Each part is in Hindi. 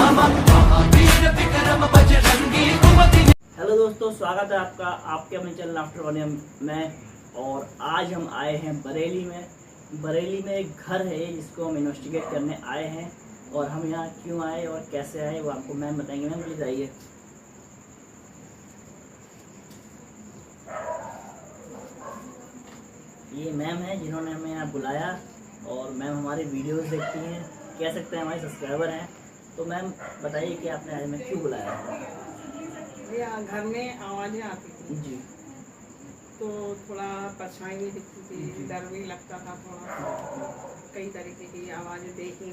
हेलो दोस्तों, स्वागत है आपका आपके अपने चैनल आफ्टर वन में। और आज हम आए हैं बरेली में। बरेली में एक घर है जिसको हम इन्वेस्टिगेट करने आए हैं। और हम यहाँ क्यों आए और कैसे आए वो आपको मैम बताएंगे। मैम प्लीज आइए। ये मैम है जिन्होंने हमें यहाँ बुलाया। और मैम हमारी वीडियोस देखती हैं, कह सकते हैं हमारे सब्सक्राइबर हैं। तो मैम बताइए कि आपने आज हमें क्यों बुलाया है। भैया घर में आवाज़ें आती थी जी तो थोड़ा परछाई भी दिखती थी, डर भी लगता था थोड़ा। कई तरीके की आवाज़ें देखी,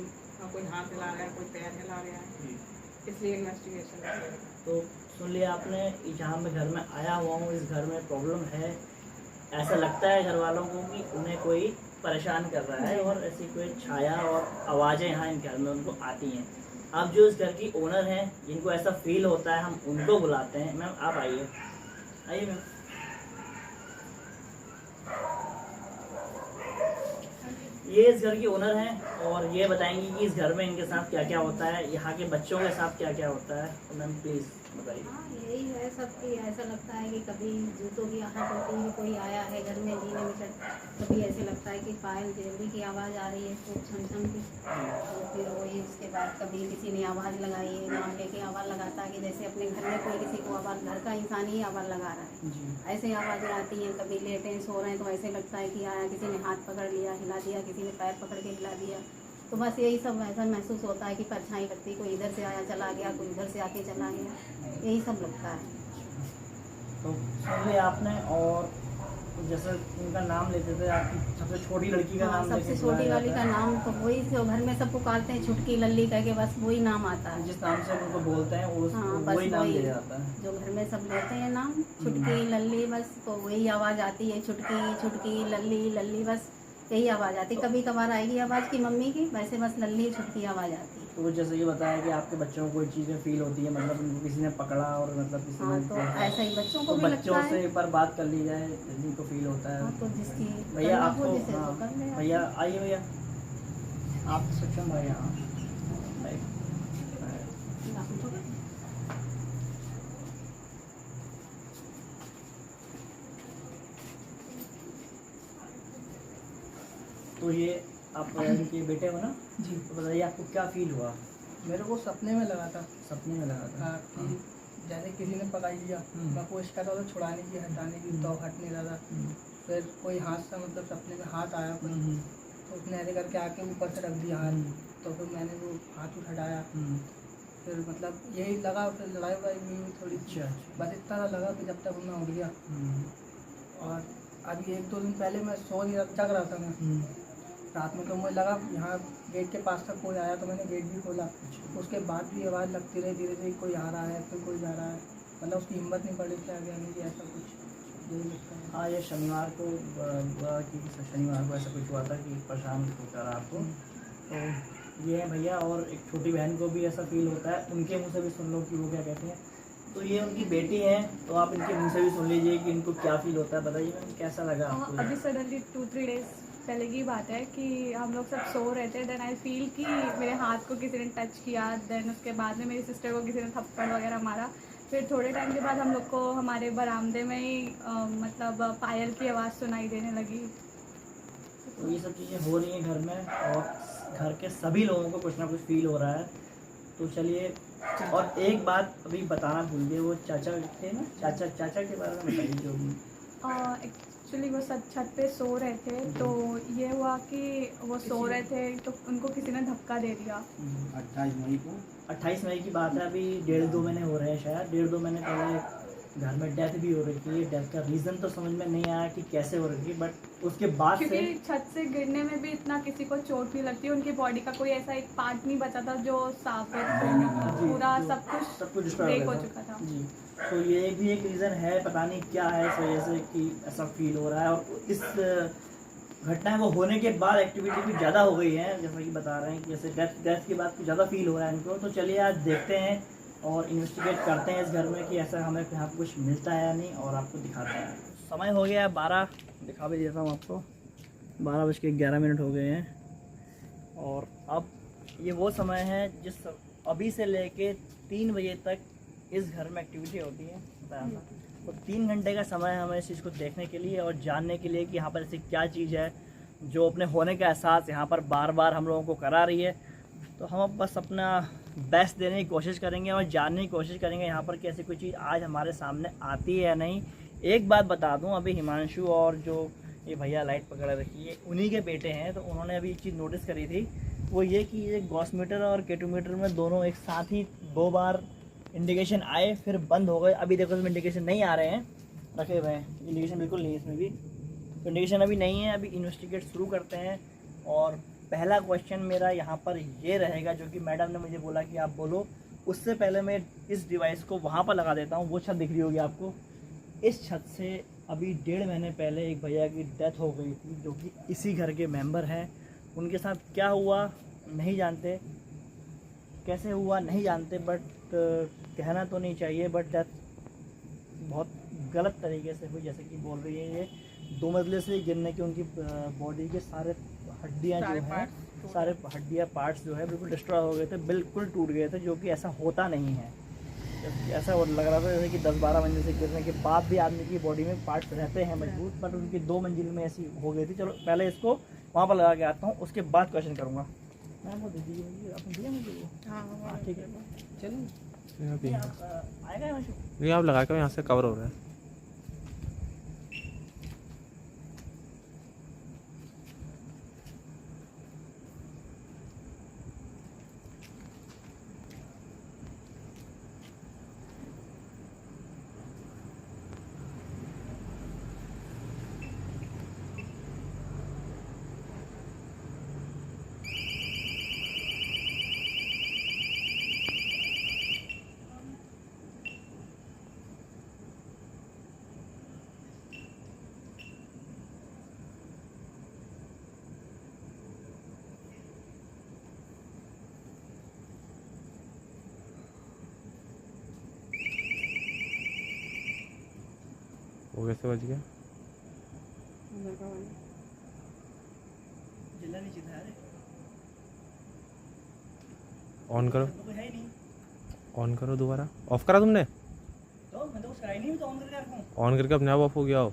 कोई हाथ हिला रहा है, कोई पैर हिला रहा है, इसलिए इन्वेस्टिगेशन। तो सुन लिया आपने। जहाँ मैं घर में आया हुआ हूँ, इस घर में प्रॉब्लम है। ऐसा लगता है घर वालों को कि उन्हें कोई परेशान कर रहा है और ऐसी कोई छाया और आवाज़ें यहाँ इन घर में उनको आती हैं। अब जो इस घर की ओनर हैं, जिनको ऐसा फील होता है, हम उनको बुलाते हैं। मैम आप आइए। आइए मैम। ये इस घर की ओनर हैं और ये बताएंगी कि इस घर में इनके साथ क्या क्या होता है, यहाँ के बच्चों के साथ क्या क्या होता है। तो मैम प्लीज़ बताइए। हाँ, यही है सबकी। ऐसा लगता है कि कभी जूतों की आहट होती है, कोई आया है घर में जीने में चढ़। कभी ऐसे लगता है कि पायल ज्वेलरी की आवाज़ आ रही है खूब छम छम की। तो फिर वही उसके बाद कभी किसी ने आवाज़ लगाई है, नाम लेके आवाज़ लगाता है कि जैसे अपने घर में कोई किसी को आवाज़, घर का इंसान ही आवाज़ लगा रहा है। ऐसे आवाज़ें आती हैं। कभी लेटे हैं, सो रहे हैं तो ऐसे लगता है कि आया, किसी ने हाथ पकड़ लिया, हिला दिया, किसी ने पैर पकड़ के हिला दिया। तो बस यही सब ऐसा महसूस होता है कि परछाई लगती, कोई इधर से आया चला गया, कोई उधर से आके चला गया, यही सब लगता है। तो सुन लिया आपने। और जैसे उनका नाम लेते थे, आपकी सबसे छोटी लड़की का नाम सबसे छोटी वाली का नाम तो वही जो घर में सब पुकारते हैं, छुटकी लल्ली कह के, बस वही नाम आता है। जिस नाम से उनको बोलते हैं वही नाम लिया जाता है। जो घर में सब लेते हैं नाम, छुटकी लल्ली, बस तो वही आवाज़ आती है, छुटकी छुटकी लल्ली लल्ली, बस यही आवाज़ आती है। कभी कभार आएगी आवाज़ की मम्मी की, वैसे बस लल्ली छुटकी आवाज़ आती है। तो जैसे ये बताया कि आपके बच्चों को कोई चीज़ें फील होती है, मतलब उनको किसी ने पकड़ा और मतलब किसी हाँ, ने तो ऐसा ही बच्चों को तो भी बच्चों लगता से है। एक बार बात कर ली जाए, जिनको फील होता है। हाँ, तो जिसकी भैया करना आपको, हो जिसे हाँ तो कर ले। भैया आइए। भैया आप सक्षम भैया। हाँ तो ये आप इनके बेटे हो ना जी। तो बताइए आपको क्या फील हुआ। मेरे को सपने में लगा था। सपने में लगा था कि जैसे किसी ने पकड़ लिया, मैं कोशिश कर रहा था छुड़ाने की, हटाने की, तो हट नहीं रहा था। फिर कोई हाथ से, मतलब सपने में हाथ आया, तो उसने ऐसे करके आके ऊपर से रख दिया हाथ। तो फिर मैंने वो हाथ हटाया। फिर मतलब यही लगा, फिर लड़ाई वड़ाई हुई थोड़ी। बस इतना सा लगा कि जब तक मैं उठ गया। और अभी 1-2 दिन पहले मैं सो नहीं जग रहा था मैं रात में, तो मुझे लगा यहाँ गेट के पास तक कोई आया, तो मैंने गेट भी खोला। उसके बाद भी आवाज़ लगती रही, धीरे धीरे कोई आ रहा है, फिर कोई जा रहा है। मतलब उसकी हिम्मत नहीं पड़ी कि आगे आने की, ऐसा कुछ यही लगता है। हाँ, ये शनिवार को शनिवार को ऐसा कुछ हुआ था कि परेशान होता रहा आपको। तो ये है भैया। और एक छोटी बहन को भी ऐसा फील होता है, उनके मुँह से भी सुन लो कि वो क्या कहती हैं। तो ये उनकी बेटी है, तो आप इनके मुँह से भी सुन लीजिए कि इनको क्या फील होता है। बताइए मैम कैसा लगा आपको। अभी सडनली 2-3 डेज पहले की बात है कि हम लोग सब सो रहे थे। देन आई फील कि मेरे हाथ को किसी ने टच किया। देन उसके बाद में मेरी सिस्टर को किसी ने थप्पड़ वगैरह मारा। फिर थोड़े टाइम के बाद हम लोग को हमारे बरामदे में ही मतलब पायल की आवाज़ सुनाई देने लगी। तो ये सब चीज़ें हो रही हैं घर में, और घर के सभी लोगों को कुछ ना कुछ फील हो रहा है। तो चलिए, और एक बात अभी बताना भूल गए, वो चाचा थे ना, चाचा के बारे में बताइए जो भी। एक्चुअली वो छत पे सो रहे थे। तो ये हुआ कि वो सो रहे थे तो उनको किसी ने धक्का दे दिया। 28 मई की बात है। अभी 1.5-2 महीने हो रहे हैं, शायद 1.5-2 महीने पहले घर में डेथ भी हो रही थी। डेथ का रीज़न तो समझ में नहीं आया कि कैसे हो रही थी, बट उसके बाद से क्योंकि छत से गिरने में भी इतना किसी को चोट नहीं लगती। उनकी बॉडी का कोई ऐसा एक पार्ट नहीं बचा था जो साफ पूरा सब कुछ ब्रेक हो चुका था जी। तो ये भी एक रीज़न है, पता नहीं क्या है इस वजह से कि ऐसा फील हो रहा है। और इस घटना को होने के बाद एक्टिविटी भी ज़्यादा हो गई है, जैसा कि बता रहे हैं कि जैसे डेथ के बाद कुछ ज़्यादा फील हो रहा है इनको। तो चलिए आज देखते हैं और इन्वेस्टिगेट करते हैं इस घर में कि ऐसा हमें यहाँ पर कुछ मिलता है या नहीं, और आपको दिखाते हैं। समय हो गया है 12, दिखा भी देता हूँ आपको। 12:11 हो गए हैं। और अब ये वो समय है जिस अभी से लेके 3 बजे तक इस घर में एक्टिविटी होती है, बताया था। तो 3 घंटे का समय है हमें इस चीज़ को देखने के लिए और जानने के लिए कि यहाँ पर ऐसी क्या चीज़ है जो अपने होने का एहसास यहाँ पर बार बार हम लोगों को करा रही है। तो हम बस अपना बेस्ट देने की कोशिश करेंगे और जानने की कोशिश करेंगे यहाँ पर कि ऐसी कोई चीज़ आज हमारे सामने आती है या नहीं। एक बात बता दूँ, अभी हिमांशु और जो ये भैया लाइट पकड़ रखी है उन्हीं के बेटे हैं, तो उन्होंने अभी एक चीज़ नोटिस करी थी, वो ये कि ये गॉसमीटर और केटोमीटर में दोनों एक साथ ही 2 बार इंडिकेशन आए फिर बंद हो गए। अभी देखो इसमें इंडिकेशन नहीं आ रहे हैं, रखे हुए हैं, इंडिकेशन बिल्कुल नहीं है इसमें भी, तो इंडिकेशन अभी नहीं है। अभी इन्वेस्टिगेट शुरू करते हैं और पहला क्वेश्चन मेरा यहाँ पर ये रहेगा जो कि मैडम ने मुझे बोला कि आप बोलो। उससे पहले मैं इस डिवाइस को वहाँ पर लगा देता हूँ, वो छत दिख रही होगी आपको। इस छत से अभी 1.5 महीने पहले एक भैया की डेथ हो गई थी जो कि इसी घर के मेंबर हैं। उनके साथ क्या हुआ नहीं जानते, कैसे हुआ नहीं जानते, बट कहना तो नहीं चाहिए, बट डेथ बहुत गलत तरीके से हुई। जैसे कि बोल रही है ये 2 मंजिले से गिरने के उनकी बॉडी के सारे हड्डियाँ जो हैं, सारे हड्डियाँ पार्ट्स जो है बिल्कुल डिस्ट्रॉय हो गए थे, बिल्कुल टूट गए थे, जो कि ऐसा होता नहीं है। ऐसा लग रहा था जैसे कि 10-12 मंजिल से गिरने के बाद भी आदमी की बॉडी में पार्ट्स रहते हैं मजबूत, बट उनकी 2 मंजिल में ऐसी हो गई थी। चलो पहले इसको वहाँ पर लगा के आता हूँ, उसके बाद क्वेश्चन करूँगा। मैम वो दे दीजिए, आपने दिया मुझे वो? हाँ ठीक है, चलिए आएगा हिमांशु? नहीं, आप लगा के यहाँ से कवर हो रहा है। वो कैसे बच गया? जिला नहीं चिता है, ऑन करो, तो कोई है ही नहीं। ऑन करो दोबारा। ऑफ करा तुमने? तो मैं तो कुछ करा ही नहीं, तो ऑन करके रखूँ। ऑन करके अपने आप ऑफ हो गया हो।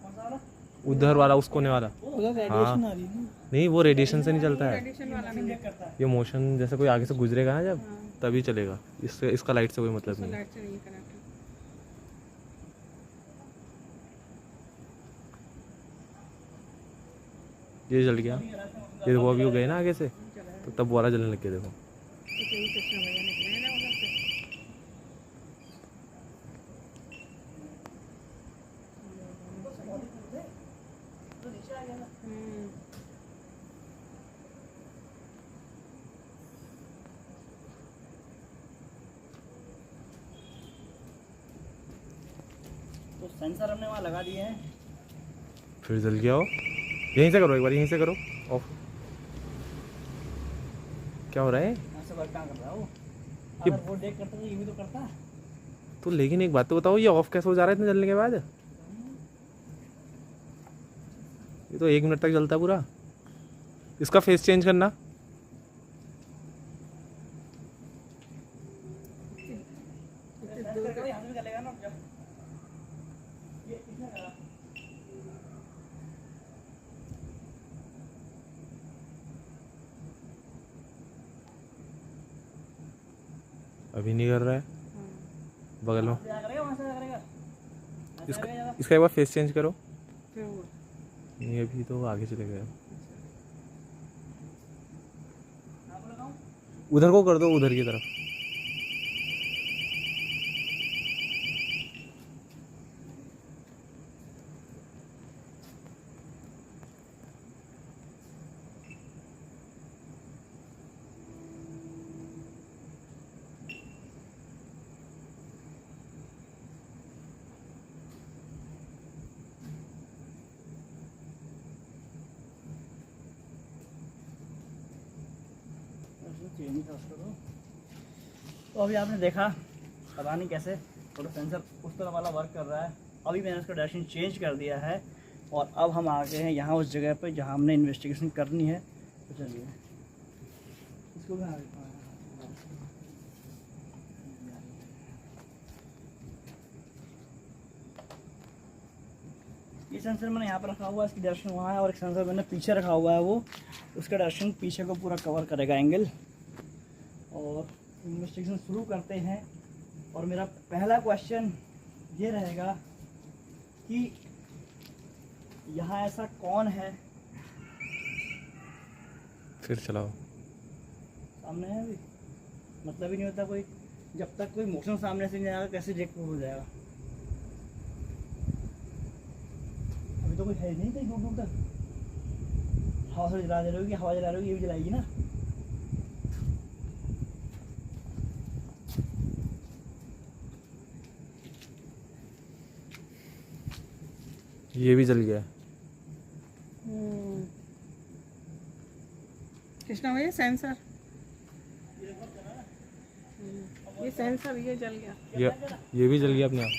कौन सा वाला? उधर वाला, उस कोने वाला। उधर हाँ रेडिएशन आ रही है ना। नहीं, वो रेडिएशन से नहीं चलता है, रेडिएशन वाला नहीं चेक करता है। ये मोशन जैसे कोई आगे से गुजरेगा ना जब, तभी चलेगा। इससे इसका लाइट से कोई मतलब नहीं है। लाइट से नहीं कनेक्ट। ये जल गया, ये वो अभी हो गए ना आगे से, तो तब वाला जलने लग गया। देखो तो यही कृष्ण भैया निकले हैं ना उधर से। तो सेंसर हमने वहाँ लगा दिए हैं। फिर जल गया हो। यहीं से करो, एक बार यहीं से करो ऑफ। क्या हो रहा है? यहाँ से वर्क कहाँ कर रहा है वो? ये- अगर वो देख करता तो ये भी तो करता। तो लेकिन एक बात तो बताओ, ये ऑफ कैसे हो जा रहा है इतने जलने के बाद? ये तो 1 मिनट तक जलता है पूरा। इसका फेस चेंज करना। यहाँ से भी चलेगा ना क्या? ये किसने करा? अभी नहीं कर रहा है, बगल में। क्या करेगा? वहाँ से क्या करेगा? इसका इसका एक बार फेस चेंज करो। फिर वो नहीं, अभी तो आगे चले गए। आपको लगाऊं? उधर को कर दो, उधर की तरफ। चेंज था उसको तो अभी आपने देखा, पता नहीं कैसे थोड़ा सेंसर उस तरह वाला वर्क कर रहा है। अभी मैंने उसका डायरेक्शन चेंज कर दिया है और अब हम आ गए हैं यहाँ उस जगह पे जहाँ हमने इन्वेस्टिगेशन करनी है। तो चलिए इसको इसको भी ये सेंसर मैंने यहाँ पर रखा हुआ है, इसकी डायरेक्शन वहाँ है, और एक सेंसर मैंने पीछे रखा हुआ है, वो उसका डायरेक्शन पीछे को पूरा कवर करेगा एंगल। और इन्वेस्टिगेशन शुरू करते हैं। और मेरा पहला क्वेश्चन ये रहेगा कि यहाँ ऐसा कौन है, फिर चलाओ। सामने है अभी, मतलब ही नहीं होता कोई, जब तक कोई मोशन सामने से नहीं आएगा कैसे रिजेक्ट हो जाएगा। अभी तो कोई है नहीं कहीं दूर दूर तक। हवा से जला दे रही होगी, हवा जला रही होगी, ये भी जलाएगी ना। ये भी जल गया। कृष्णा भैया सेंसर, ये सेंसर ये जल गया। ये भी जल गया अपने आप।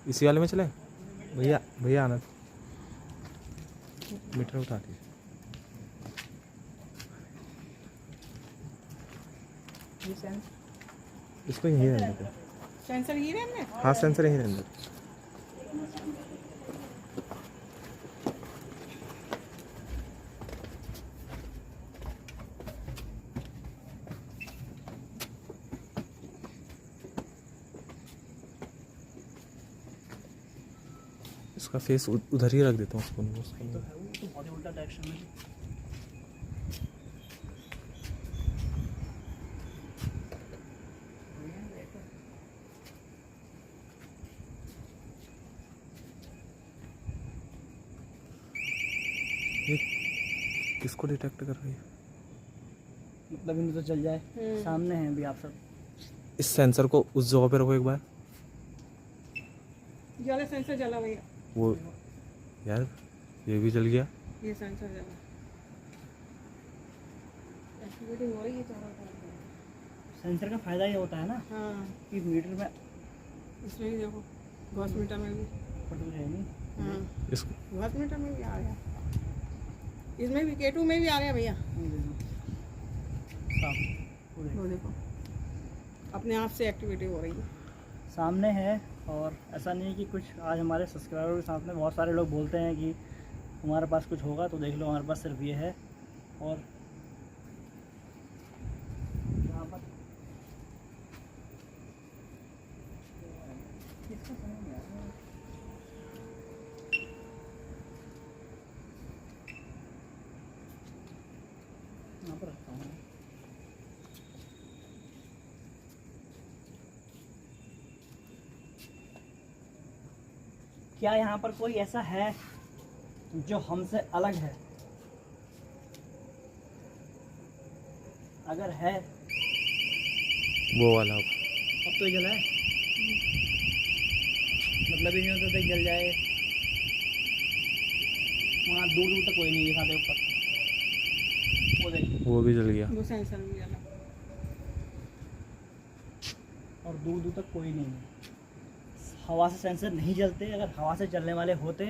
इसी वाले में चले भैया, भैया आना, मीटर उठा दीजिए। ये सेंसर, इसको यहीं रहने दो। सेंसर ही रहने। हाँ सेंसर यहीं रहने दो। इसका फेस उधर ही रख देता हूँ उसको तो है वो तो बहुत ही उल्टा डायरेक्शन में। ये किसको डिटेक्ट कर रही है? मतलब इन्हें तो चल जाए, सामने हैं अभी आप सब। इस सेंसर को उस जगह पे रखो एक बार। ये वाला सेंसर जला भैया, वो यार ये भी जल गया। ये सेंसर जला। एक्टिविटी हो रही है चारों तरफ। सेंसर का फायदा ये होता है ना हाँ, कि मीटर में इसमें ही देखो, गॉस मीटर में भी। पता है नहीं। हाँ, इसको गॉस मीटर में भी आ रहा है, इसमें भी K2 में भी आ रहा है भैया। वो देखो अपने आप से एक्टिविटी हो रही है। सामने है। और ऐसा नहीं है कि कुछ, आज हमारे सब्सक्राइबर के साथ में बहुत सारे लोग बोलते हैं कि हमारे पास कुछ होगा तो देख लो, हमारे पास सिर्फ ये है। और यहाँ पर इसका समझ नहीं आ रहा है। यहाँ पर रखता हूँ। क्या यहाँ पर कोई ऐसा है जो हमसे अलग है? अगर है वो वाला अब तो जला है, मतलब ही नहीं होता था जल जाए। वहाँ दूर दूर तक कोई नहीं है, साथ ऊपर वो देखिए, वो भी जल गया। वो सेंसर भी जला। और दूर दूर तक कोई नहीं है। हवा से सेंसर नहीं जलते, अगर हवा से चलने वाले होते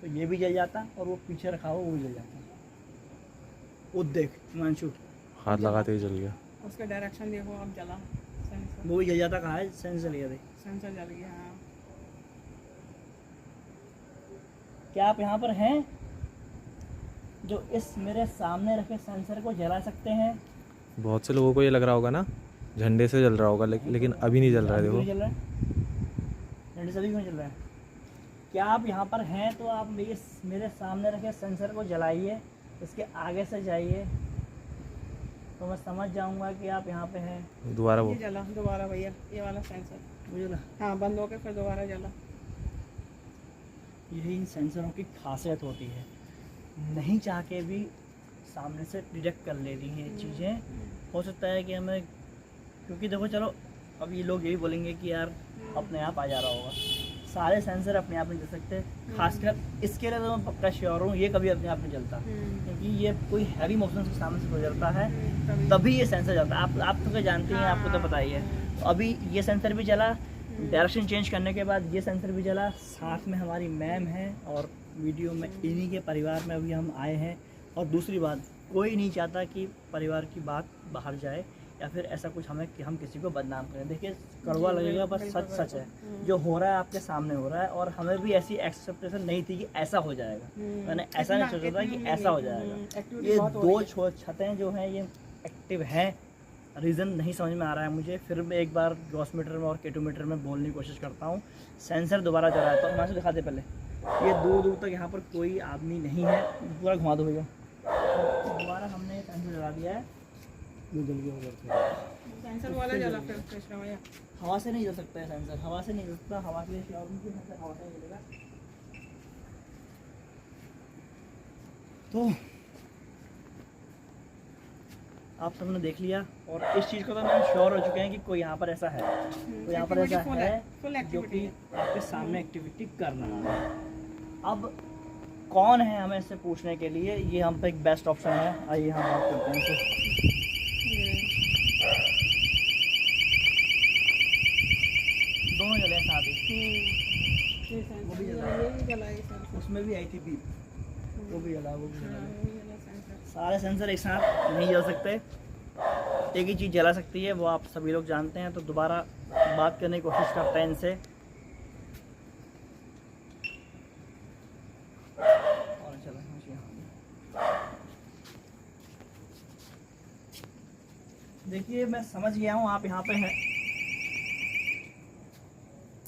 तो ये भी जल जाता, और वो पीछे रखा हुआ वो भी जल जाता। वो देख हिमांशु, हाथ लगाते ही जल गया। उसका डायरेक्शन देखो, अब जला सेंसर। वो भी जल जाता। कहाँ है सेंसर? लिया देख, सेंसर जल गया। हाँ, क्या आप यहाँ पर हैं जो इस मेरे सामने रखे सेंसर को जला सकते हैं? बहुत से लोगों को ये लग रहा होगा ना झंडे से जल रहा होगा, लेकिन अभी नहीं जल रहा है। अभी देखो क्यों जल रहा है? झंडे से अभी क्यों जल रहा है? क्या आप यहाँ पर हैं तो आप मेरे सामने रखे सेंसर को जलाइए, इसके आगे से जाइए तो मैं समझ जाऊंगा कि आप यहाँ पे हैं। दोबारा वो ये जला दोबारा भैया, ये वाला सेंसर। वो जला। हाँ, बंद होकर फिर दोबारा जला। यही इन सेंसरों की खासियत होती है, नहीं चाह के भी सामने से डिटेक्ट कर लेती हैं ये चीज़ें। हो सकता है कि हमें, क्योंकि देखो चलो अब ये लोग यही बोलेंगे कि यार अपने आप आ जा रहा होगा, सारे सेंसर अपने आप नहीं चल सकते। खासकर इसके लिए तो मैं पक्का श्योर हूँ, ये कभी अपने आप नहीं चलता, क्योंकि ये कोई हैवी मोशन के सामने से गुजरता है तभी ये सेंसर चलता है। आप तो क्या जानते हैं, आपको तो पता ही है। तो अभी ये सेंसर भी चला, डायरेक्शन चेंज करने के बाद ये सेंसर भी चला, साथ में हमारी मैम है और वीडियो में इन्हीं के परिवार में अभी हम आए हैं। और दूसरी बात, कोई नहीं चाहता कि परिवार की बात बाहर जाए या फिर ऐसा कुछ हमें कि हम किसी को बदनाम करें। देखिए कड़वा लगेगा पर सच सच है, जो हो रहा है आपके सामने हो रहा है। और हमें भी ऐसी एक्सपेक्टेशन नहीं थी कि ऐसा हो जाएगा, मैंने ऐसा नहीं सोचा था कि ऐसा हो जाएगा। ये दो छतें जो हैं ये एक्टिव हैं, रीज़न नहीं समझ में आ रहा है मुझे। फिर मैं एक बार ग्रॉसमीटर में और केटोमीटर में बोलने की कोशिश करता हूँ। सेंसर दोबारा चला है, तो यहाँ से दिखाते पहले, ये दूर दूर तक यहाँ पर कोई आदमी नहीं है। पूरा घुमा दो भैया। दोबारा हमने सेंसर चला दिया है, ये जल गया उधर। सेंसर वाला जला फिर कृष्णा भैया। हवा से नहीं जल सकता है सेंसर, हवा से नहीं जल सकता। हवा के लिए सेंसर हवा से नहीं जलेगा। तो आप सबने देख लिया और इस चीज़ को तो हम श्योर हो चुके हैं कि कोई यहाँ पर ऐसा है, तो यहाँ पर ऐसा है जो कि आपके सामने एक्टिविटी कर रहा है। अब कौन है हमें इससे पूछने के लिए, ये हम पे एक बेस्ट ऑप्शन है। आइए हम बात करते हैं इससे। दोनों जले हैं साथ ही, वो भी जला है, ये भी जला है सेंसर। उसमें भी आई थी बीप, वो भी जला, वो भी जला। हाँ, वो जला सेंसर। सारे सेंसर एक साथ नहीं जल सकते, एक ही चीज़ जला सकती है, वो आप सभी लोग जानते हैं। तो दोबारा बात करने की कोशिश करते हैं इनसे। और चलो देखिए, मैं समझ गया हूँ आप यहाँ पे हैं।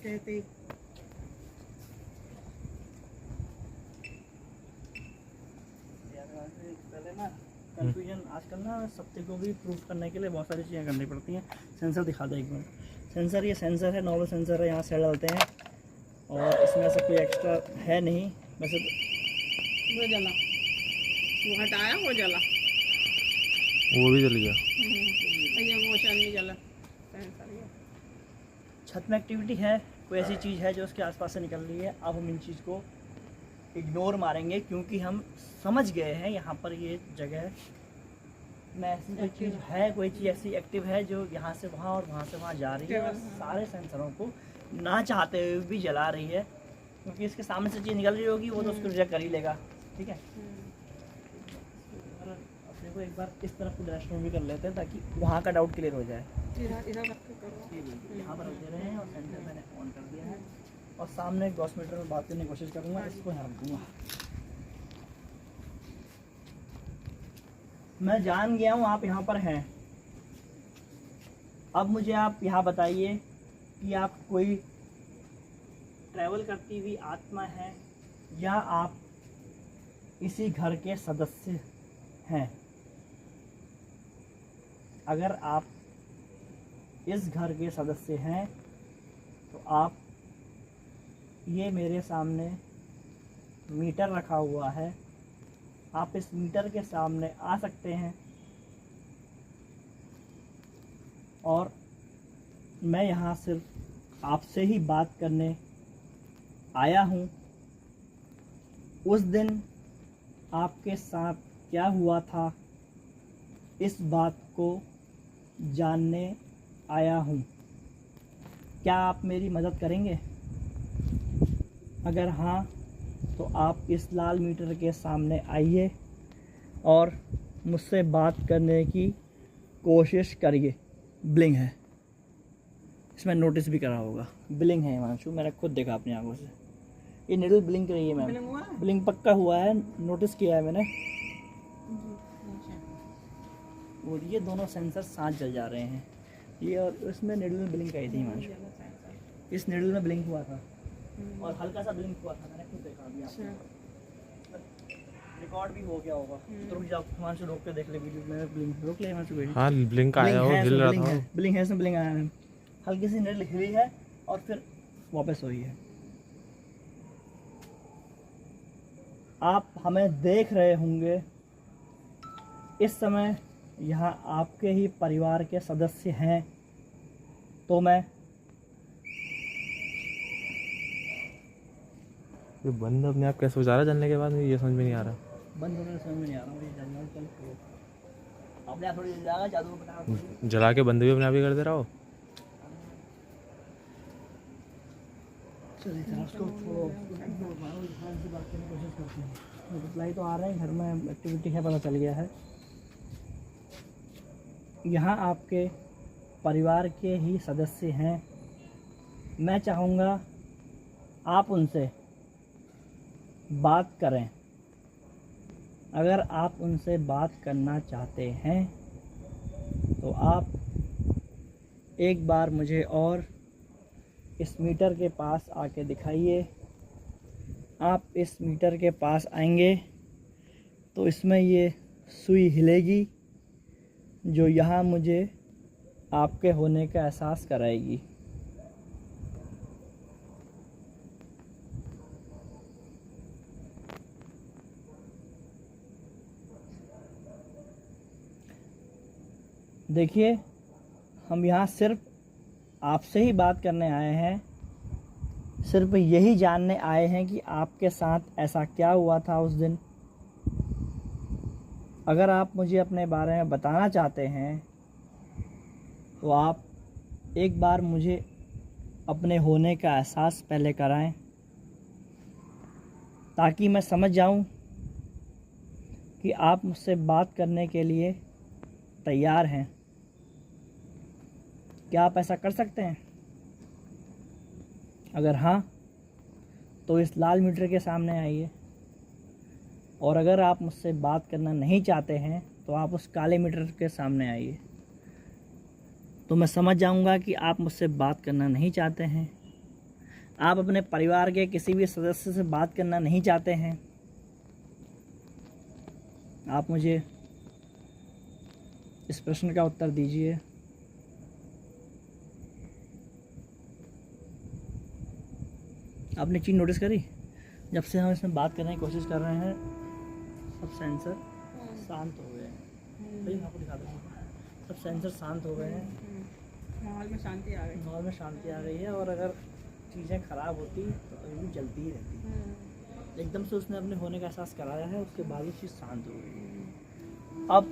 कहते पहले ना कंफ्यूजन, आजकल ना सत्य को भी प्रूफ करने के लिए बहुत सारी चीज़ें करनी पड़ती हैं। सेंसर दिखा दे एक मिनट। सेंसर, ये सेंसर है, नॉर्मल सेंसर है, यहाँ से डालते हैं और इसमें ऐसा कोई एक्स्ट्रा है नहीं वैसे तो। वो जला, वो हटाया, वो जला, वो भी जल गया। ये मोशन नहीं जला सेंसर। ये छत में एक्टिविटी है, कोई ऐसी चीज़ है जो उसके आसपास से निकल रही है। अब हम इन चीज़ को इग्नोर मारेंगे क्योंकि हम समझ गए हैं यहाँ पर ये जगह में ऐसी कोई चीज़ है, कोई चीज़ ऐसी एक्टिव है जो यहाँ से वहाँ और वहाँ से वहाँ जा रही है और सारे सेंसरों को ना चाहते हुए भी जला रही है। क्योंकि इसके सामने से चीज़ निकल रही होगी, वो तो उसको रिजेक्ट कर ही लेगा। ठीक है, अपने को एक बार इस तरफ को रेस्टोरेंट भी कर लेते हैं ताकि वहाँ का डाउट क्लियर हो जाए। इधर रख के करो। यहाँ पर दे रहे हैं और सेंसर मैंने ऑन कर दिया है और सामने ग्रॉसमीटर में बात करने की कोशिश करूँगा, इसको यहाँ रख दूँगा। मैं जान गया हूँ आप यहाँ पर हैं। अब मुझे आप यहाँ बताइए कि आप कोई ट्रैवल करती हुई आत्मा है या आप इसी घर के सदस्य हैं। अगर आप इस घर के सदस्य हैं तो आप, ये मेरे सामने मीटर रखा हुआ है, आप इस मीटर के सामने आ सकते हैं और मैं यहाँ सिर्फ आपसे ही बात करने आया हूँ। उस दिन आपके साथ क्या हुआ था, इस बात को जानने आया हूँ। क्या आप मेरी मदद करेंगे? अगर हाँ तो आप इस लाल मीटर के सामने आइए और मुझसे बात करने की कोशिश करिए। ब्लिंग है, इसमें नोटिस भी करा होगा, ब्लिंग है हिमांशु, मैंने खुद देखा अपनी आंखों से। ये निडल ब्लिंक रही है मैम, ब्लिंक हुआ है? ब्लिंक पक्का हुआ है, नोटिस किया है मैंने। और ये दोनों सेंसर साथ जल जा रहे हैं, ये और इसमें निडल में ब्लिंक आई थी हिमांशु। इस निडल में ब्लिंक हुआ था और हल्का सा ब्लिंक हुआ था, मैंने खुद देखा अभी आपको। रिकॉर्ड भी हो गया होगा तो रुक जाओ हिमांशु, रोक के देख ले वीडियो में। ब्लिंक रोक ले हिमांशु वीडियो। हाँ ब्लिंक आया, वो हिल रहा था। ब्लिंक है, इसमें ब्लिंक आया है, हल्की सी निडल हिली है और फिर वापस हुई है। आप हमें देख रहे होंगे इस समय, यहाँ आपके ही परिवार के सदस्य हैं। तो मैं ये बंद अपने आप कैसे हो जा रहा है जलने के बाद, मुझे ये समझ में नहीं आ रहा। बंद होने समझ में नहीं आ रहा मुझे, जलना चल करो अपने आप थोड़ी जल जाएगा, जादू बता थोड़ी। जला के बंद भी अपने आप ही कर दे रहा हो। चलिए सर उसको ध्यान से बात करने की कोशिश करते हैं। रिप्लाई तो आ रहे हैं, घर में एक्टिविटी है, पता चल गया है। यहाँ आपके परिवार के ही सदस्य हैं। मैं चाहूँगा आप उनसे बात करें। अगर आप उनसे बात करना चाहते हैं तो आप एक बार मुझे और इस मीटर के पास आके दिखाइए। आप इस मीटर के पास आएंगे तो इसमें ये सुई हिलेगी जो यहाँ मुझे आपके होने का एहसास कराएगी। देखिए, हम यहाँ सिर्फ आपसे ही बात करने आए हैं, सिर्फ यही जानने आए हैं कि आपके साथ ऐसा क्या हुआ था उस दिन। अगर आप मुझे अपने बारे में बताना चाहते हैं तो आप एक बार मुझे अपने होने का एहसास पहले कराएं, ताकि मैं समझ जाऊं कि आप मुझसे बात करने के लिए तैयार हैं। क्या आप ऐसा कर सकते हैं? अगर हाँ तो इस लाल मीटर के सामने आइए, और अगर आप मुझसे बात करना नहीं चाहते हैं तो आप उस काले मीटर के सामने आइए। तो मैं समझ जाऊंगा कि आप मुझसे बात करना नहीं चाहते हैं, आप अपने परिवार के किसी भी सदस्य से बात करना नहीं चाहते हैं। आप मुझे इस प्रश्न का उत्तर दीजिए। आपने चीज़ नोटिस करी, जब से हम इसमें बात करने की कोशिश कर रहे हैं सब सेंसर शांत हो गए हैं। भाई आपको दिखा दूँ, सब सेंसर शांत हो गए हैं, माहौल में शांति आ गई। माहौल में शांति आ गई है। और अगर चीज़ें ख़राब होती तो अभी भी जलती ही रहती। एकदम से उसने अपने होने का एहसास कराया है, उसके बाद ही चीज़ शांत हो गई। अब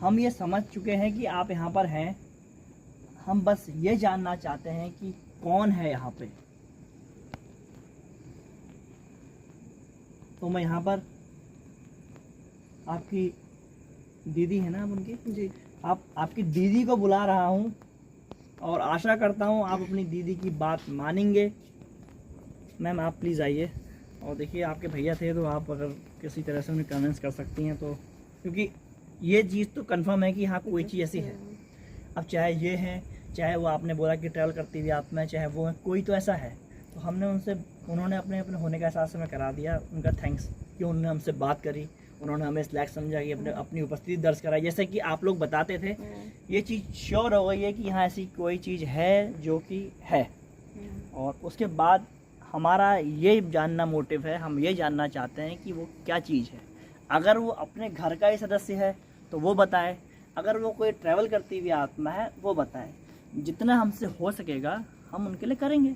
हम ये समझ चुके हैं कि आप यहाँ पर हैं। हम बस ये जानना चाहते हैं कि कौन है यहाँ पे। तो मैं यहाँ पर आपकी दीदी है ना, आप उनकी जी, आपकी दीदी को बुला रहा हूँ, और आशा करता हूँ आप अपनी दीदी की बात मानेंगे। मैम आप प्लीज़ आइए। और देखिए, आपके भैया थे तो आप अगर किसी तरह से उन्हें कन्विंस कर सकती हैं तो, क्योंकि ये चीज़ तो कंफर्म है कि हाँ कोई चीज़ ऐसी है। अब चाहे ये है, चाहे वो आपने बोला कि ट्रैवल करती हुई आत्मा है, चाहे वो है, कोई तो ऐसा है। तो हमने उन्होंने अपने होने का एहसास हमें करा दिया। उनका थैंक्स कि उन्होंने हमसे बात करी, उन्होंने हमें इस लायक समझा कि अपनी उपस्थिति दर्ज कराई। जैसे कि आप लोग बताते थे, ये चीज़ श्योर हो गई है कि यहाँ ऐसी कोई चीज़ है जो कि है। और उसके बाद हमारा ये जानना मोटिव है, हम ये जानना चाहते हैं कि वो क्या चीज़ है। अगर वो अपने घर का ही सदस्य है तो वो बताए, अगर वो कोई ट्रैवल करती हुई आत्मा है वो बताए। जितना हमसे हो सकेगा हम उनके लिए करेंगे,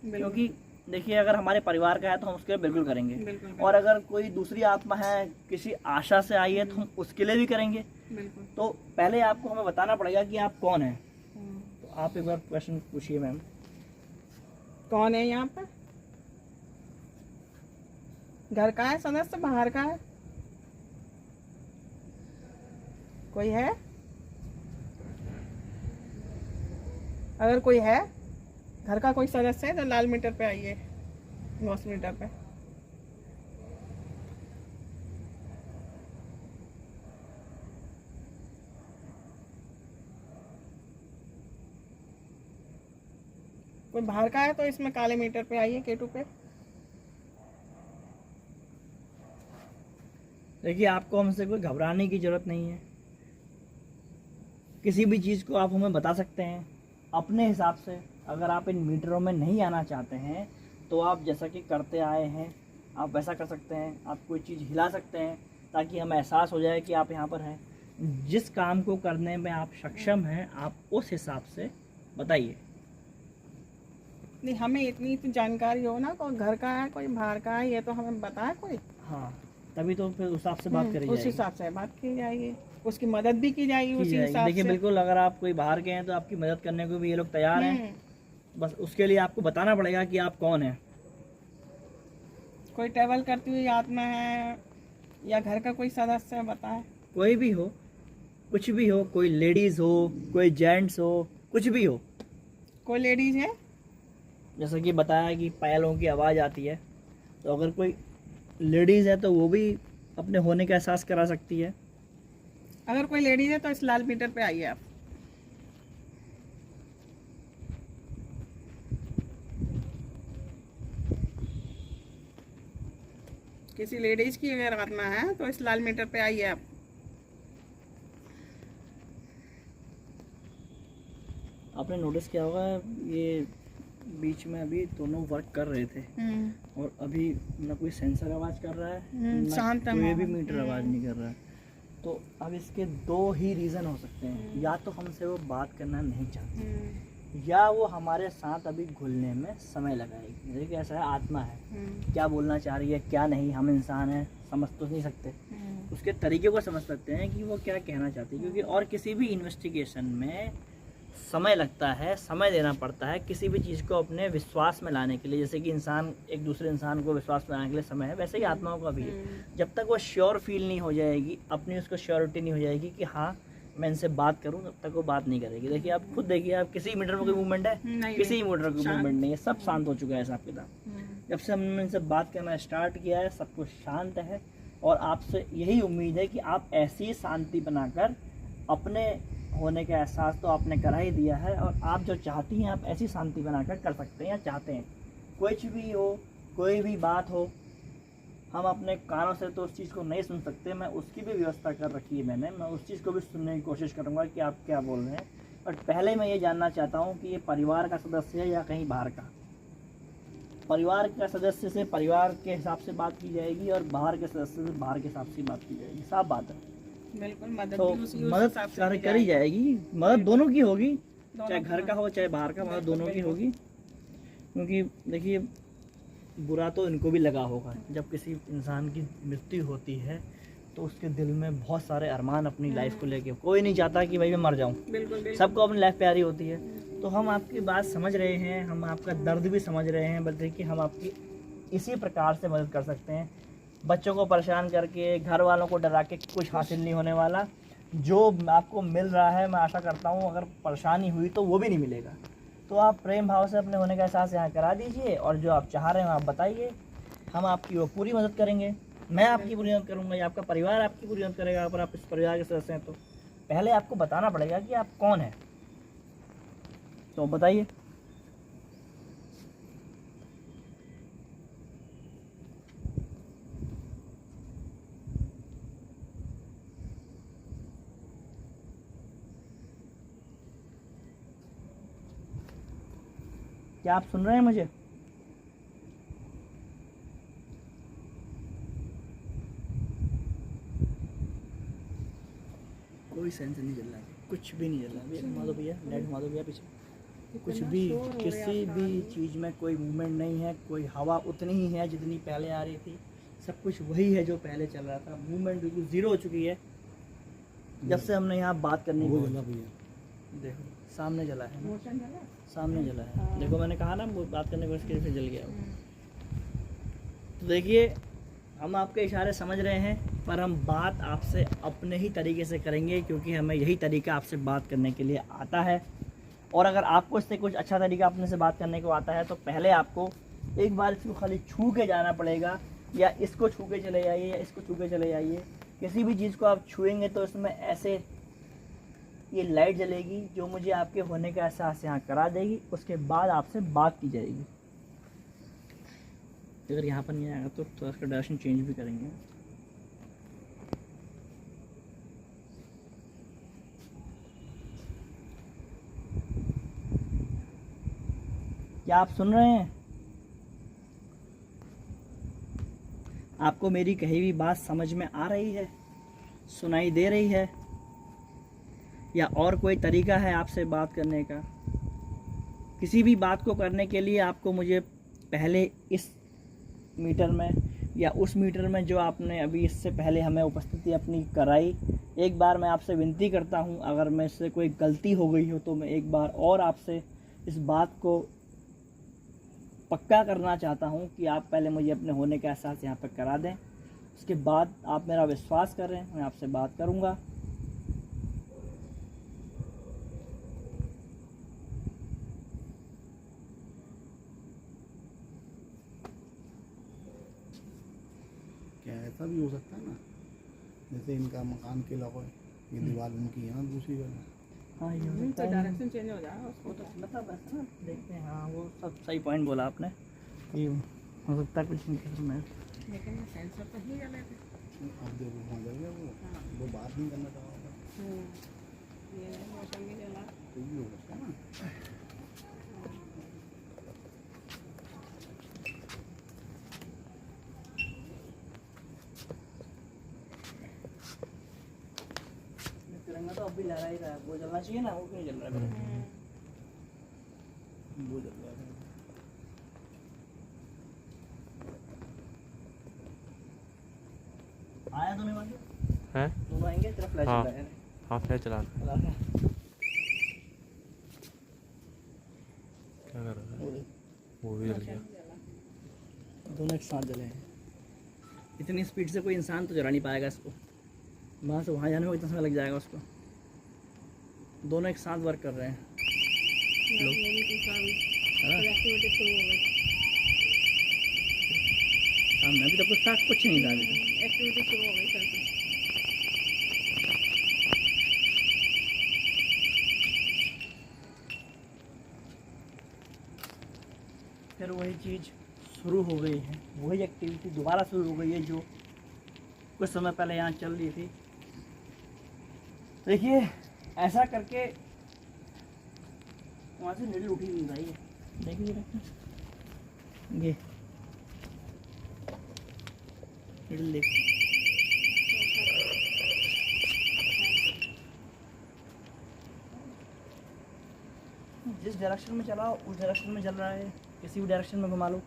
क्योंकि देखिए अगर हमारे परिवार का है तो हम उसके लिए बिल्कुल करेंगे। बिल्कुल। और अगर कोई दूसरी आत्मा है, किसी आशा से आई है, तो हम उसके लिए भी करेंगे। बिल्कुल। तो पहले आपको हमें बताना पड़ेगा कि आप कौन हैं। तो आप एक बार क्वेश्चन पूछिए मैम। कौन है यहाँ पर? घर का है सदस्य, बाहर का है? कोई है? अगर कोई है, घर का कोई सदस्य है तो लाल मीटर पे आइए, 9 मीटर पे। कोई बाहर का है तो इसमें काले मीटर पे आइए, K2 पे। देखिए, आपको हमसे कोई घबराने की ज़रूरत नहीं है। किसी भी चीज़ को आप हमें बता सकते हैं अपने हिसाब से। अगर आप इन मीटरों में नहीं आना चाहते हैं तो आप जैसा कि करते आए हैं आप वैसा कर सकते हैं। आप कोई चीज़ हिला सकते हैं ताकि हमें एहसास हो जाए कि आप यहाँ पर हैं। जिस काम को करने में आप सक्षम हैं आप उस हिसाब से बताइए। नहीं, हमें इतनी तो जानकारी हो ना, कोई घर का है कोई बाहर का है, ये तो हमें बताए कोई। हाँ, तभी तो फिर उस हिसाब से बात करी उस जाएगी। हिसाब से बात की जाएगी, उसकी मदद भी की जाएगी उसी हिसाब देखिए से। बिल्कुल, अगर आप कोई बाहर के हैं तो आपकी मदद करने को भी ये लोग तैयार हैं। बस उसके लिए आपको बताना पड़ेगा कि आप कौन हैं। कोई ट्रैवल करती हुई आत्मा है या घर का कोई सदस्य है, बताएं। कोई भी हो, कुछ भी हो, कोई लेडीज़ हो, कोई जेंट्स हो, कुछ भी हो। कोई लेडीज है? जैसा कि बताया कि पायलों की आवाज़ आती है, तो अगर कोई लेडीज़ है तो वो भी अपने होने का एहसास करा सकती है। अगर कोई लेडीज है तो इस लाल मीटर पे आइए आप। किसी लेडीज की अगर आत्मा है तो इस लाल मीटर पे आइए आप। आपने नोटिस किया होगा ये बीच में अभी दोनों वर्क कर रहे थे और अभी ना कोई सेंसर आवाज़ कर रहा है, ना शांत कोई भी माहौल। मीटर आवाज़ नहीं कर रहा है। तो अब इसके दो ही रीज़न हो सकते हैं, या तो हमसे वो बात करना नहीं चाहते, या वो हमारे साथ अभी घुलने में समय लगाएगी। जैसे कि ऐसा है, आत्मा है, क्या बोलना चाह रही है क्या नहीं, हम इंसान हैं, समझ तो नहीं सकते, उसके तरीके को समझ सकते हैं कि वो क्या कहना चाहती है। क्योंकि और किसी भी इन्वेस्टिगेशन में समय लगता है, समय देना पड़ता है किसी भी चीज़ को अपने विश्वास में लाने के लिए। जैसे कि इंसान एक दूसरे इंसान को विश्वास में लाने के लिए समय है, वैसे ही आत्माओं का भी है। जब तक वो श्योर फील नहीं हो जाएगी, अपनी उसको श्योरिटी नहीं हो जाएगी कि हाँ मैं इनसे बात करूं, तब तक वो बात नहीं करेगी। देखिए आप खुद देखिए, आप किसी मीटर में कोई मूवमेंट है? किसी मीटर का मूवमेंट नहीं है, सब शांत हो चुका है हिसाब किताब। जब से हमने इनसे बात करना स्टार्ट किया है, सब कुछ शांत है और आपसे यही उम्मीद है कि आप ऐसी शांति बनाकर अपने होने का एहसास तो आपने करा ही दिया है, और आप जो चाहती हैं आप ऐसी शांति बनाकर कर सकते हैं या चाहते हैं। कुछ भी हो, कोई भी बात हो, हम अपने कानों से तो उस चीज़ को नहीं सुन सकते, मैं उसकी भी व्यवस्था कर रखी है मैंने। मैं उस चीज़ को भी सुनने की कोशिश करूँगा कि आप क्या बोल रहे हैं। बट पहले मैं ये जानना चाहता हूँ कि ये परिवार का सदस्य है या कहीं बाहर का। परिवार का सदस्य से परिवार के हिसाब से बात की जाएगी और बाहर के सदस्य से बाहर के हिसाब से बात की जाएगी, साफ बात है। बिल्कुल, मदद तो भी उस मदद हिसाब से की करी जाएगी, मदद दोनों की होगी, चाहे दोनों घर का हो चाहे बाहर का, मदद दोनों की होगी। क्योंकि देखिए बुरा तो इनको भी लगा होगा, जब किसी इंसान की मृत्यु होती है तो उसके दिल में बहुत सारे अरमान अपनी लाइफ को लेके, कोई नहीं चाहता कि भाई मैं मर जाऊं, बिल्कुल सबको अपनी लाइफ प्यारी होती है। तो हम आपकी बात समझ रहे हैं, हम आपका दर्द भी समझ रहे हैं, बस देखिए हम आपकी इसी प्रकार से मदद कर सकते हैं। बच्चों को परेशान करके, घर वालों को डरा के कुछ हासिल नहीं होने वाला। जो आपको मिल रहा है, मैं आशा करता हूँ अगर परेशानी हुई तो वो भी नहीं मिलेगा। तो आप प्रेम भाव से अपने होने का एहसास यहाँ करा दीजिए और जो आप चाह रहे हैं आप बताइए, हम आपकी वो पूरी मदद करेंगे। मैं आपकी पूरी मदद करूँगा या आपका परिवार आपकी पूरी मदद करेगा। अगर आप इस परिवार के सदस्य हैं तो पहले आपको बताना पड़ेगा कि आप कौन हैं, तो बताइए। क्या आप सुन रहे हैं मुझे? कोई सेंस नहीं चल रहा है, कुछ भी नहीं चल रहा है। घुमा दो भैया, लाइट घुमा दो भैया पीछे। कुछ भी किसी भी चीज़ में कोई मूवमेंट नहीं है, कोई हवा उतनी ही है जितनी पहले आ रही थी, सब कुछ वही है जो पहले चल रहा था। मूवमेंट बिल्कुल ज़ीरो हो चुकी है जब से हमने यहाँ बात करने की। देखो सामने जला है ना, सामने जला है, देखो मैंने कहा ना वो बात करने को इसके फिर जल गया वो। तो देखिए हम आपके इशारे समझ रहे हैं, पर हम बात आपसे अपने ही तरीके से करेंगे क्योंकि हमें यही तरीका आपसे बात करने के लिए आता है। और अगर आपको इससे कुछ अच्छा तरीका अपने से बात करने को आता है तो पहले आपको एक बार इसको खाली छू के जाना पड़ेगा, या इसको छू के चले जाइए या इसको छू के चले जाइए। किसी भी चीज़ को आप छुएंगे तो इसमें ऐसे ये लाइट जलेगी जो मुझे आपके होने का एहसास यहाँ करा देगी। उसके बाद आपसे बात की जाएगी। अगर यहाँ पर नहीं आएगा तो थोड़ा इसका डायरेक्शन चेंज भी करेंगे। क्या आप सुन रहे हैं? आपको मेरी कही हुई बात समझ में आ रही है, सुनाई दे रही है, या और कोई तरीका है आपसे बात करने का? किसी भी बात को करने के लिए आपको मुझे पहले इस मीटर में या उस मीटर में जो आपने अभी इससे पहले हमें उपस्थिति अपनी कराई, एक बार मैं आपसे विनती करता हूं, अगर मैं इससे कोई गलती हो गई हो तो मैं एक बार और आपसे इस बात को पक्का करना चाहता हूँ कि आप पहले मुझे अपने होने का एहसास यहाँ पर करा दें, उसके बाद आप मेरा विश्वास करें, मैं आपसे बात करूँगा। क्या ऐसा भी हो सकता है ना, जैसे इनका मकान के अलावा ये दीवार उनकी है ना दूसरी जगह, हाँ ये हो तो सकता है। डायरेक्शन चेंज हो जाएगा वो उसको। तो मतलब ऐसा ना देखते हैं, हाँ वो सब सही पॉइंट बोला आपने। ये हो सकता है कुछ इनके में। लेकिन सेंसर तो ही गलत है। अब देखो वहाँ जल गया वो बात नहीं करना चाह रहा था, ये रोशन भी जला। तो भी हो सकता है ना। तिरंगा तो अब भी लहरा ही रहा है, वो जलना चाहिए ना, वो क्यों जल रहा है? वो जल रहा है। आया तो नहीं वाले हैं? दोनों आएंगे, तेरा फ्लैश हाँ। चला है। हाँ फ्लैश चला रहा है। चला है। क्या कर रहा है? वो देख, वो भी जल गया। दोनों एक साथ जले हैं। इतनी स्पीड से कोई इंसान तो जला नहीं पाएगा इसको, वहाँ से वहाँ जाने में इतना समय लग जाएगा उसको। दोनों एक साथ वर्क कर रहे हैं। ये भी तीसरा भी हाँ। एक्टिविटी शुरू हो गई। सामने अभी तक कुछ नहीं था अभी तक। एक्टिविटी शुरू हो गई चलती। फिर वही चीज़ शुरू हो गई है, वही एक्टिविटी दोबारा शुरू हो गई है जो कुछ समय पहले यहाँ चल रही थी। देखिए ऐसा करके वहाँ से निडल उठी नहीं रही है, देखिए ये निडल देख, जिस डायरेक्शन में चलाओ उस डायरेक्शन में चल रहा है, किसी भी डायरेक्शन में घुमा लो।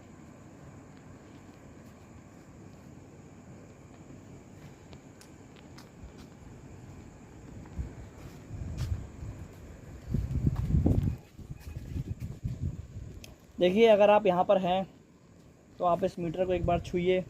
देखिए अगर आप यहाँ पर हैं तो आप इस मीटर को एक बार छूइए।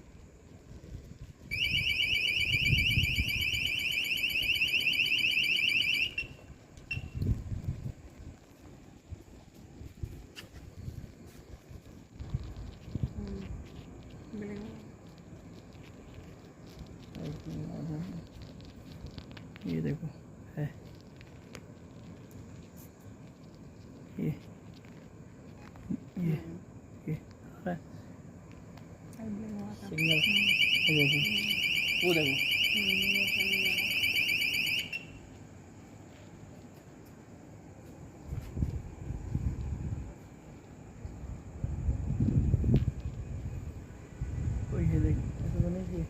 ये देखो है ये आ रहा है सिग्नल, ये देखो वो देखो। तो ये देखो ऐसा तो नहीं चाहिए।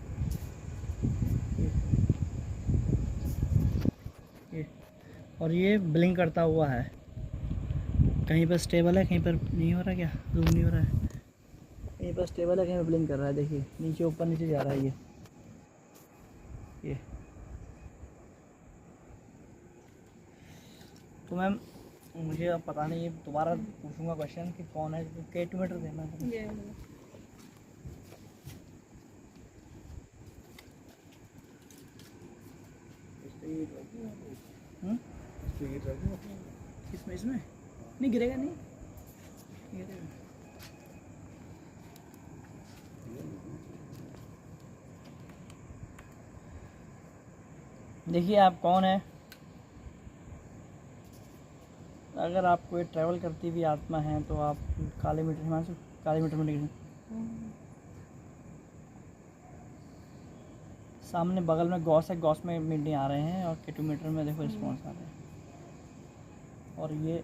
ये और ये ब्लिंक करता हुआ है, कहीं पर स्टेबल है, कहीं पर नहीं हो रहा, क्या जूम नहीं हो रहा है, कहीं पर स्टेबल है, कहीं पर ब्लिंक कर रहा है। देखिए नीचे ऊपर नीचे जा रहा है ये। तो मैम मुझे अब पता नहीं, ये दोबारा पूछूंगा क्वेश्चन कि कौन है, के मीटर देना है। ये इसमें इसमें नहीं गिरेगा, नहीं गिरेगा। देखिए आप कौन है, अगर आप कोई ट्रैवल करती हुई आत्मा है तो आप काले मीटर हिमांशु काले मीटर में लिख दें। सामने बगल में गॉस है, गॉस में मीटिंग आ रहे हैं और के मीटर में देखो रिस्पॉन्स आ रहे हैं। और ये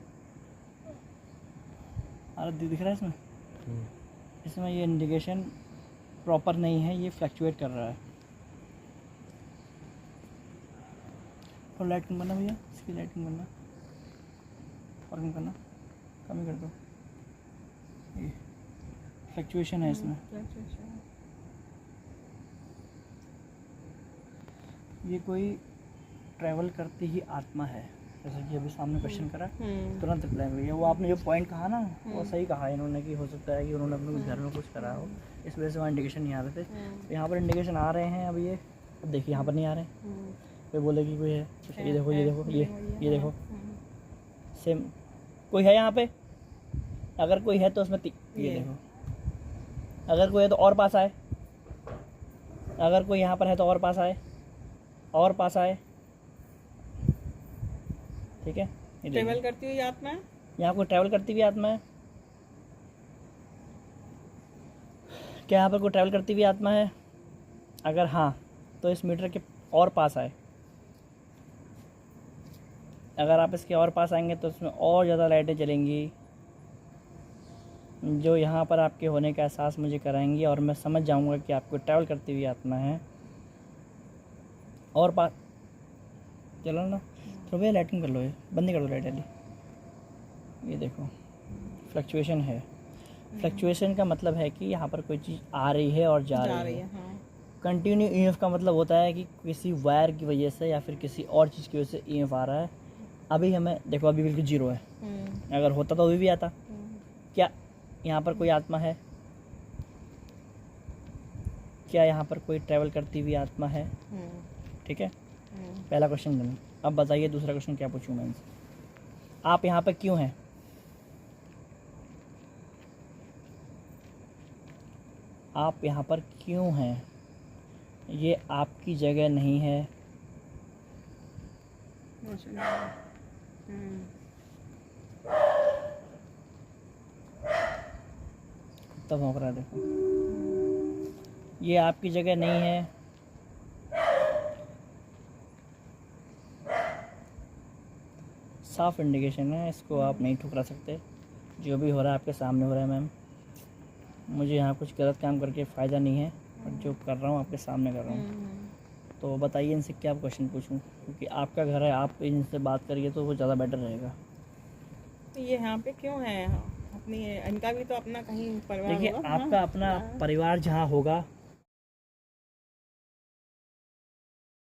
दिख रहा है इसमें ये इंडिकेशन प्रॉपर नहीं है, ये फ्लक्चुएट कर रहा है। और लाइट कम करना भैया, इसकी लाइट कम करना और कम करना, कम ही कर दो। ये फ्लक्चुएशन है इसमें। ये कोई ट्रैवल करती ही आत्मा है, जैसे कि अभी सामने क्वेश्चन करा तुरंत रिप्लाई मिल गया। वो आपने जो पॉइंट कहा ना वो सही कहा इन्होंने कि हो सकता है कि उन्होंने अपने घर में कुछ करा हो, इस वजह से वहाँ इंडिकेशन नहीं आ रहे थे। तो यहाँ पर इंडिकेशन आ रहे हैं। अब ये अब देखिए यहाँ पर नहीं आ रहे हैं, कोई बोले कि कोई है, ये देखो ये देखो ये देखो सेम कोई है यहाँ पे। अगर कोई है तो उसमें ये देखो, अगर कोई है तो और पास आए, अगर कोई यहाँ पर है तो और पास आए, और पास आए, ठीक है। ये ट्रेवल करती हुई आत्मा है, यहाँ कोई ट्रैवल करती हुई आत्मा है क्या? यहाँ पर कोई ट्रैवल करती हुई आत्मा है? अगर हाँ तो इस मीटर के और पास आए। अगर आप इसके और पास आएंगे तो इसमें और ज़्यादा लाइटें जलेंगी जो यहाँ पर आपके होने का एहसास मुझे कराएंगी और मैं समझ जाऊँगा कि आपको ट्रैवल करती हुई आत्मा है। और पास चलो ना, तो भैया लाइटिंग कर लो, ये बंद कर दो लाइट वाली। ये देखो फ्लक्चुएशन है। फ्लक्चुएशन का मतलब है कि यहाँ पर कोई चीज़ आ रही है और जा रही है। हाँ। कंटिन्यू ईएमएफ का मतलब होता है कि किसी वायर की वजह से या फिर किसी और चीज़ की वजह से ईएमएफ आ रहा है। अभी हमें देखो अभी बिल्कुल जीरो है, अगर होता तो अभी भी आता। क्या यहाँ पर कोई आत्मा है? क्या यहाँ पर कोई ट्रैवल करती हुई आत्मा है? ठीक है, पहला क्वेश्चन डन। अब बताइए दूसरा क्वेश्चन क्या पूछूं मैं इनसे। आप यहाँ पर क्यों हैं? आप यहाँ पर क्यों हैं? ये आपकी जगह नहीं है। तब भौंक रहा है, देखो ये आपकी जगह नहीं है। साफ इंडिकेशन है, इसको आप नहीं ठुकरा सकते। जो भी हो रहा है आपके सामने हो रहा है मैम। मुझे यहाँ कुछ गलत काम करके फ़ायदा नहीं है और जो कर रहा हूँ आपके सामने कर रहा हूँ। तो बताइए इनसे क्या क्वेश्चन पूछूं, क्योंकि आपका घर है, आप इनसे बात करिए तो वो ज़्यादा बेटर रहेगा। ये यहाँ पे क्यों है? अपनी इनका भी तो अपना कहीं परिवार देखिए होगा। आपका अपना परिवार जहाँ होगा